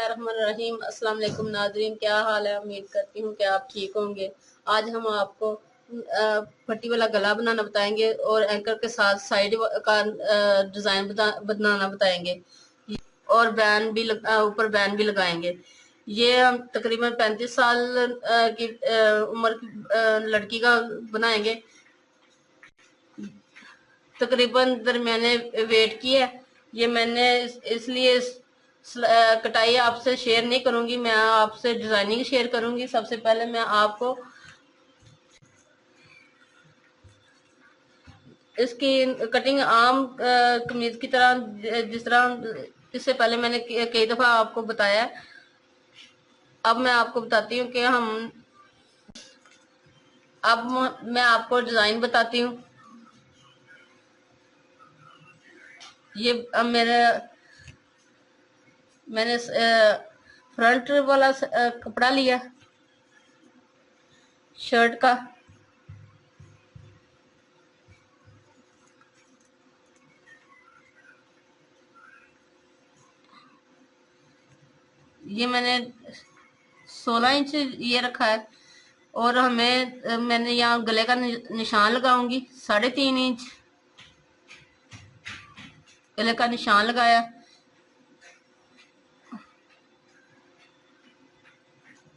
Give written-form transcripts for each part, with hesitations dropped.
बिस्मिल्लाहिर्रहमानिर्रहीम। अस्सलाम वालेकुम नाज़रीन, क्या हाल है? उम्मीद करती हूँ कि आप ठीक होंगे। आज हम आपको पट्टी वाला गला बनाना बताएंगे और एंकर के साथ साइड का डिज़ाइन बनाना बताएंगे और बैन भी ऊपर बैन भी लगाएंगे। ये हम तकरीबन 35 साल की उम्र की लड़की का बनाएंगे। तकरीबन दरमियाने वेट की है ये। मैंने इसलिए कटाई आपसे शेयर नहीं करूंगी, मैं आपसे डिजाइनिंग शेयर करूंगी। सबसे पहले मैं आपको इसकी कटिंग आम कमीज की तरह, जिस तरह इससे पहले मैंने कई दफा आपको बताया। अब मैं आपको बताती हूँ कि अब मैं आपको डिजाइन बताती हूँ। ये अब मैंने फ्रंट वाला कपड़ा लिया शर्ट का। ये मैंने 16 इंच ये रखा है और मैंने यहाँ गले का निशान लगाऊंगी 3.5 इंच गले का निशान लगाया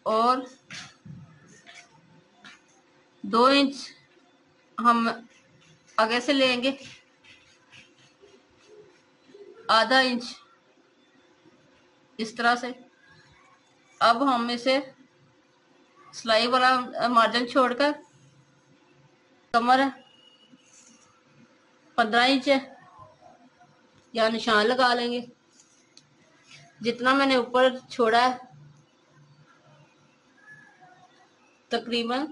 और 2 इंच हम आगे से लेंगे, आधा इंच इस तरह से। अब हम इसे सिलाई वाला मार्जिन छोड़कर कमर 15 इंच है या निशान लगा लेंगे। जितना मैंने ऊपर छोड़ा है तकरीबन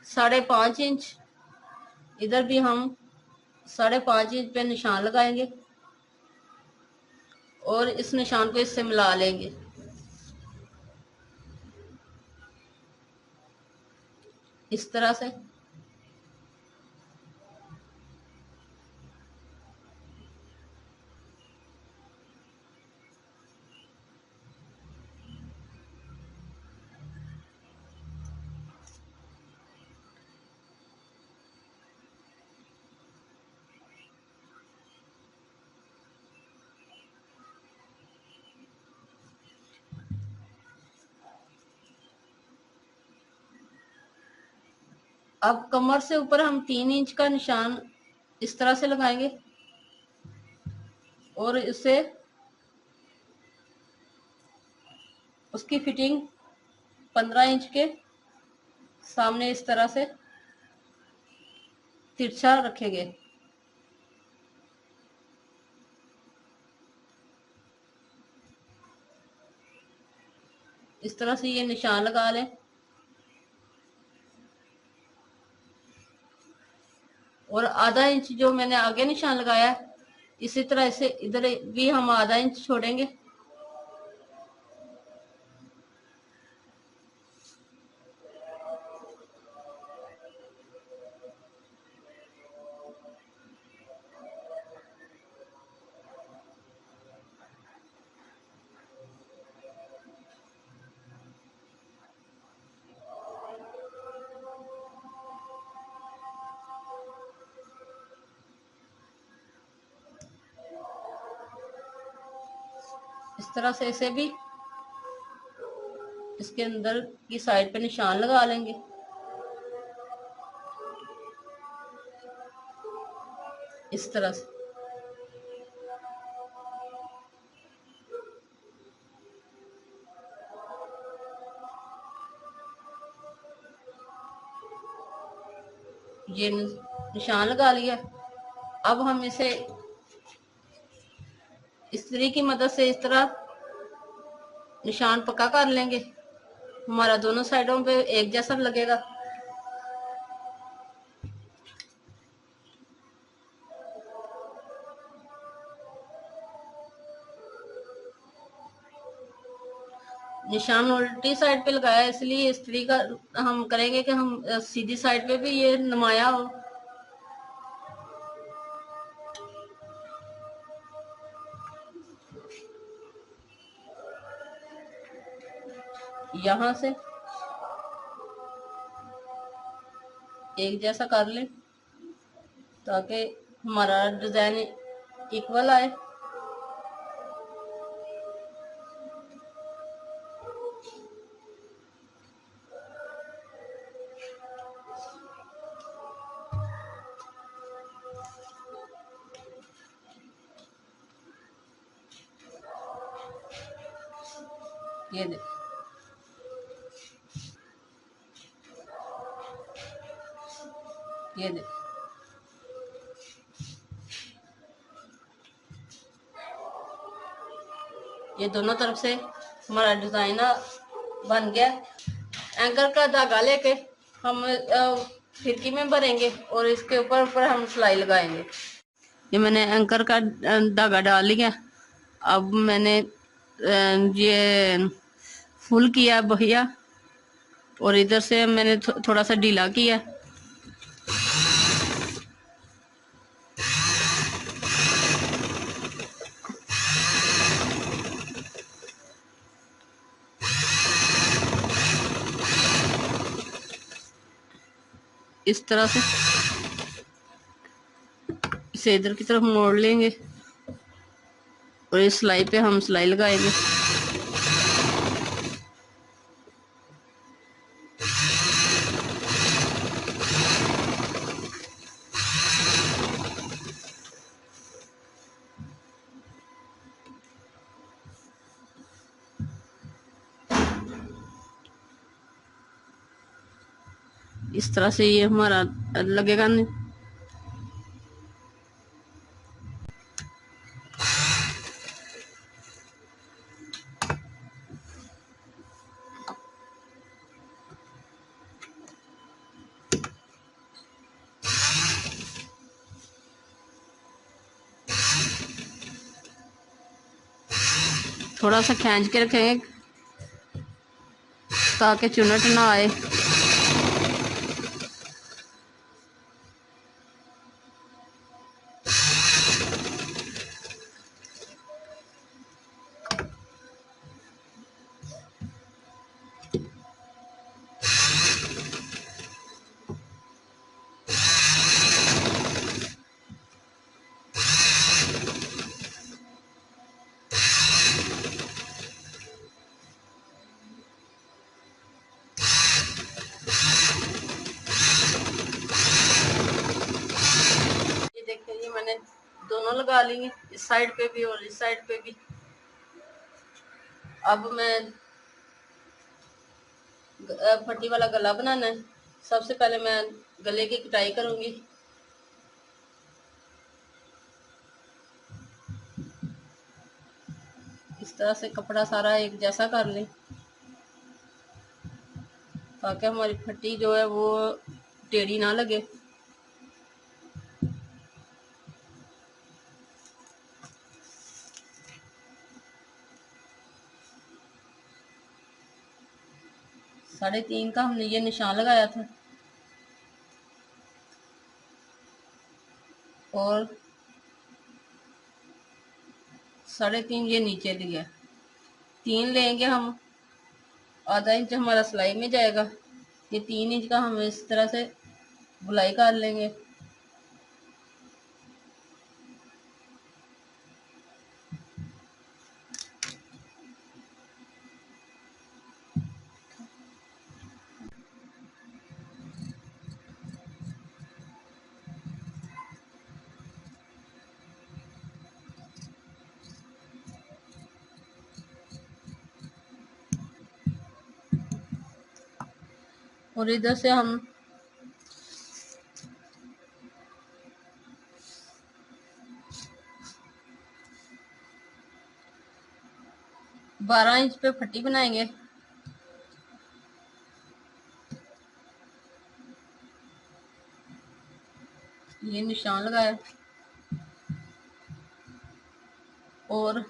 5.5 इंच, इधर भी हम 5.5 इंच पे निशान लगाएंगे और इस निशान को इससे मिला लेंगे। इस तरह से अब कमर से ऊपर हम 3 इंच का निशान इस तरह से लगाएंगे और इसे उसकी फिटिंग 15 इंच के सामने इस तरह से तिरछा रखेंगे। इस तरह से ये निशान लगा लें और आधा इंच जो मैंने आगे निशान लगाया है इसी तरह इसे इधर भी हम आधा इंच छोड़ेंगे। इस तरह से इसे भी इसके अंदर की साइड पे निशान लगा लेंगे। इस तरह से ये निशान लगा लिया। अब हम इसे इस्त्री की मदद से इस तरह निशान पक्का कर लेंगे। हमारा दोनों साइडों पे एक जैसा लगेगा। निशान उल्टी साइड पे लगाया इसलिए इस्त्री का हम करेंगे कि हम सीधी साइड पे भी ये नुमाया हो। यहाँ से एक जैसा कर लें ताकि हमारा डिजाइन इक्वल आए। ये देख, ये देख, ये दोनों तरफ से हमारा डिजाइन बन गया। एंकर का धागा लेके हम फिरकी में भरेंगे और इसके ऊपर ऊपर हम सिलाई लगाएंगे। ये मैंने एंकर का धागा डाल लिया। अब मैंने ये फुल किया बहिया और इधर से मैंने थोड़ा सा ढीला किया। इस तरह से इसे इधर की तरफ मोड़ लेंगे और इस सिलाई पे हम सिलाई लगाएंगे। इस तरह से ये हमारा लगेगा नहीं। थोड़ा सा खींच के रखेंगे ताकि चुनट ना आए। देखिए ये मैंने दोनों लगा ली, इस साइड पे भी और इस साइड पे भी। अब मैं पट्टी वाला गला बनाना है। सबसे पहले मैं गले की कटाई करूंगी। इस तरह से कपड़ा सारा एक जैसा कर लें ताकि हमारी पट्टी जो है वो टेढ़ी ना लगे। साढ़े 3 का हमने ये निशान लगाया था और 3.5 ये नीचे दिया। 3 लेंगे हम, आधा इंच हमारा सिलाई में जाएगा। ये 3 इंच का हम इस तरह से बुलाई कर लेंगे। और इधर से हम बारह इंच पे पट्टी बनाएंगे। ये निशान लगाया और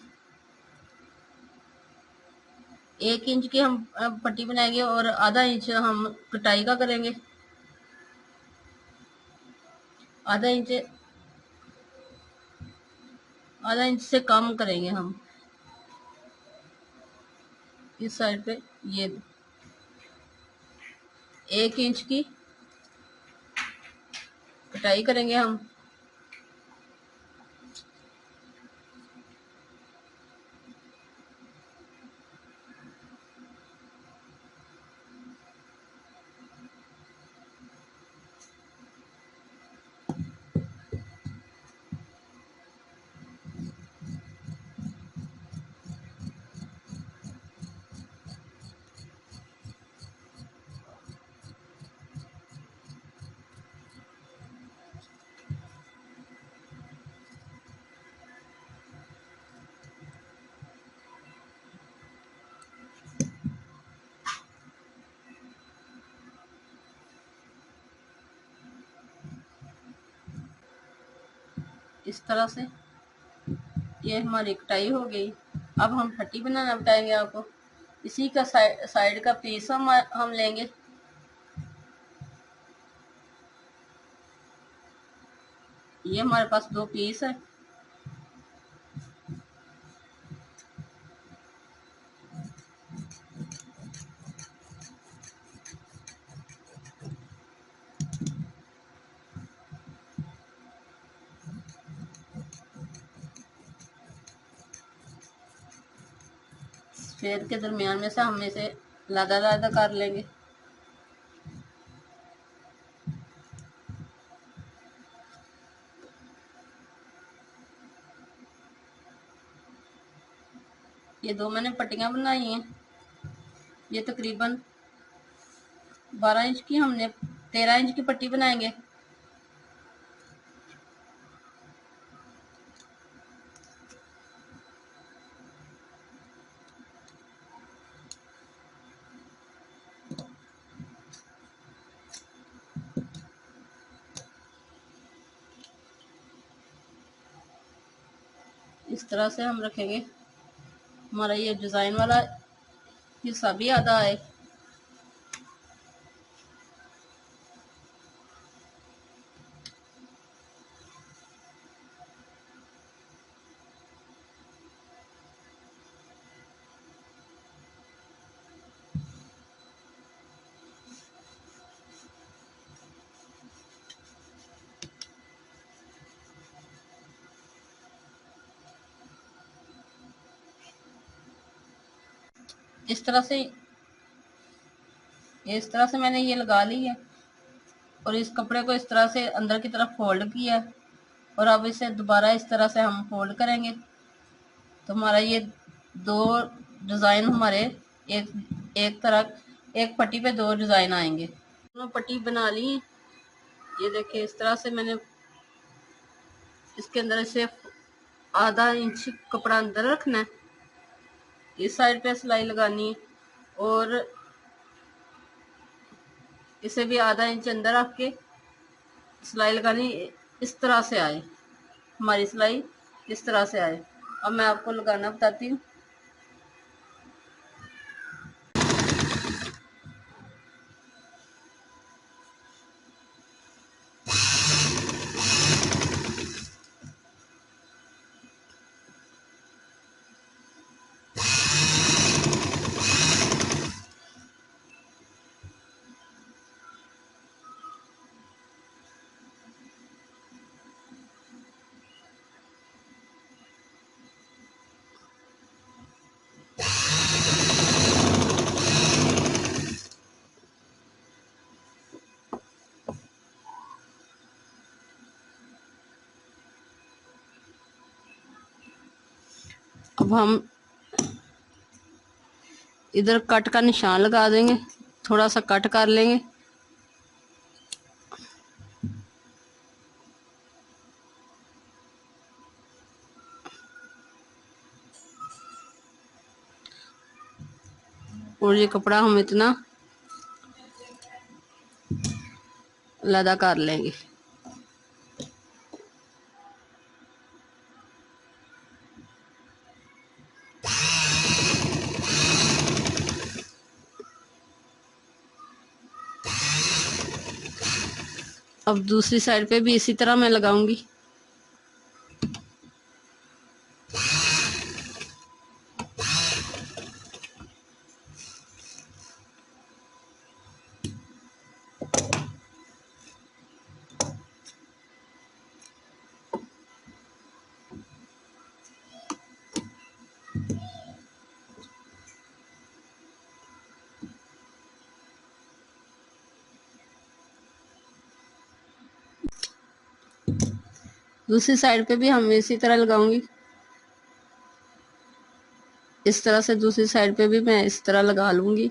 1 इंच की हम पट्टी बनाएंगे और आधा इंच हम कटाई का करेंगे। आधा इंच से कम करेंगे हम इस साइड पे। ये 1 इंच की कटाई करेंगे हम। इस तरह से ये हमारी कटाई हो गई। अब हम पट्टी बनाना बताएंगे आपको। इसी का साइड का पीस हम लेंगे। ये हमारे पास 2 पीस है। स्फेयर के दरमियान में से हम इसे अलग-अलग कर लेंगे। ये 2 मैंने पट्टियां बनाई हैं। ये तकरीबन 12 इंच की, हमने 13 इंच की पट्टी बनाएंगे। इस तरह से हम रखेंगे, हमारा ये डिज़ाइन वाला हिस्सा भी आधा है। इस तरह से मैंने ये लगा ली है और इस कपड़े को इस तरह से अंदर की तरफ फोल्ड किया है। और अब इसे दोबारा इस तरह से हम फोल्ड करेंगे तो हमारा ये 2 डिज़ाइन हमारे एक एक तरह एक पट्टी पे 2 डिज़ाइन आएंगे। दोनों पट्टी बना ली। ये देखिए, इस तरह से मैंने इसके अंदर इसे आधा इंच कपड़ा अंदर रखना है। इस साइड पे सिलाई लगानी है और इसे भी आधा इंच अंदर रख के सिलाई लगानी। इस तरह से आए हमारी सिलाई, इस तरह से आए। अब मैं आपको लगाना बताती हूँ। अब हम इधर कट का निशान लगा देंगे, थोड़ा सा कट कर लेंगे। और ये कपड़ा हम इतना लदा कर लेंगे। अब दूसरी साइड पे भी इसी तरह मैं लगाऊंगी। दूसरी साइड पे भी हम इसी तरह लगाऊंगी। इस तरह से दूसरी साइड पे भी मैं इस तरह लगा लूंगी।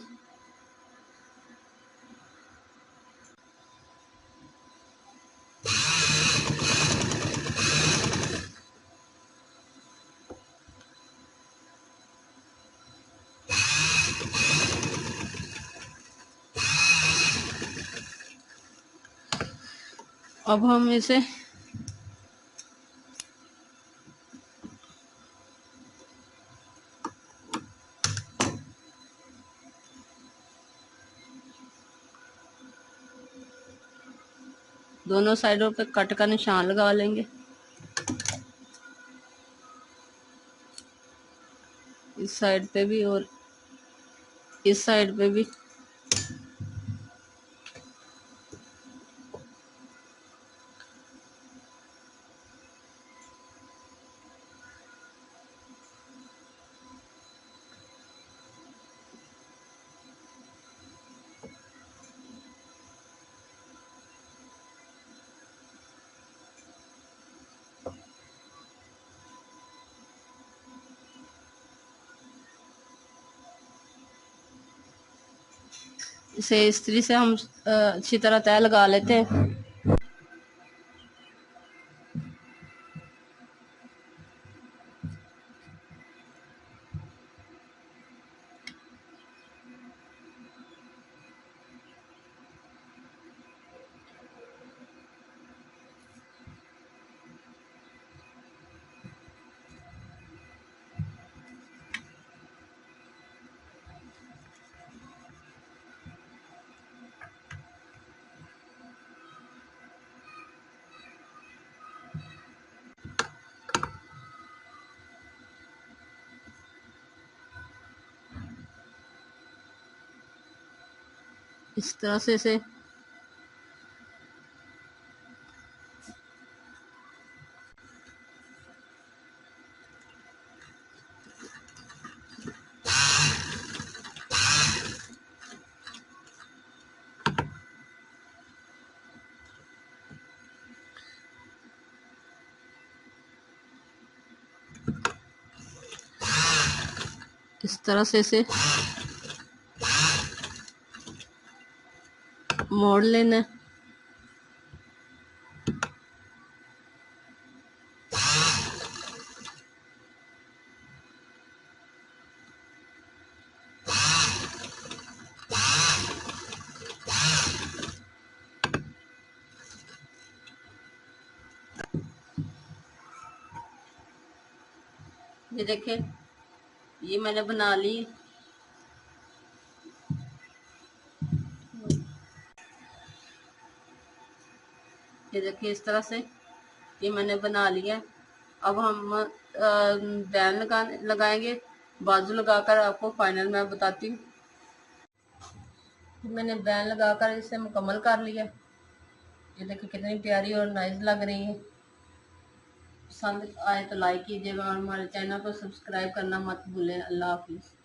अब हम इसे दोनों साइडों पे कट का निशान लगा लेंगे। इस साइड पे भी और इस साइड पे भी। इसे इस्त्री से हम अच्छी तरह तय लगा लेते हैं। इस तरह से इसे इसे मोड़ लेना है। ये देखें, ये मैंने बना ली। ये देखिए इस तरह से ये मैंने बना लिया। अब हम बैन लगाएंगे। बाजू लगाकर आपको फाइनल मैं बताती हूँ। मैंने बैन लगाकर इसे मुकम्मल कर लिया। ये देखिए कितनी प्यारी और नाइस लग रही है। पसंद आए तो लाइक कीजिएगा और हमारे चैनल को सब्सक्राइब करना मत भूलें। अल्लाह हाफिज़।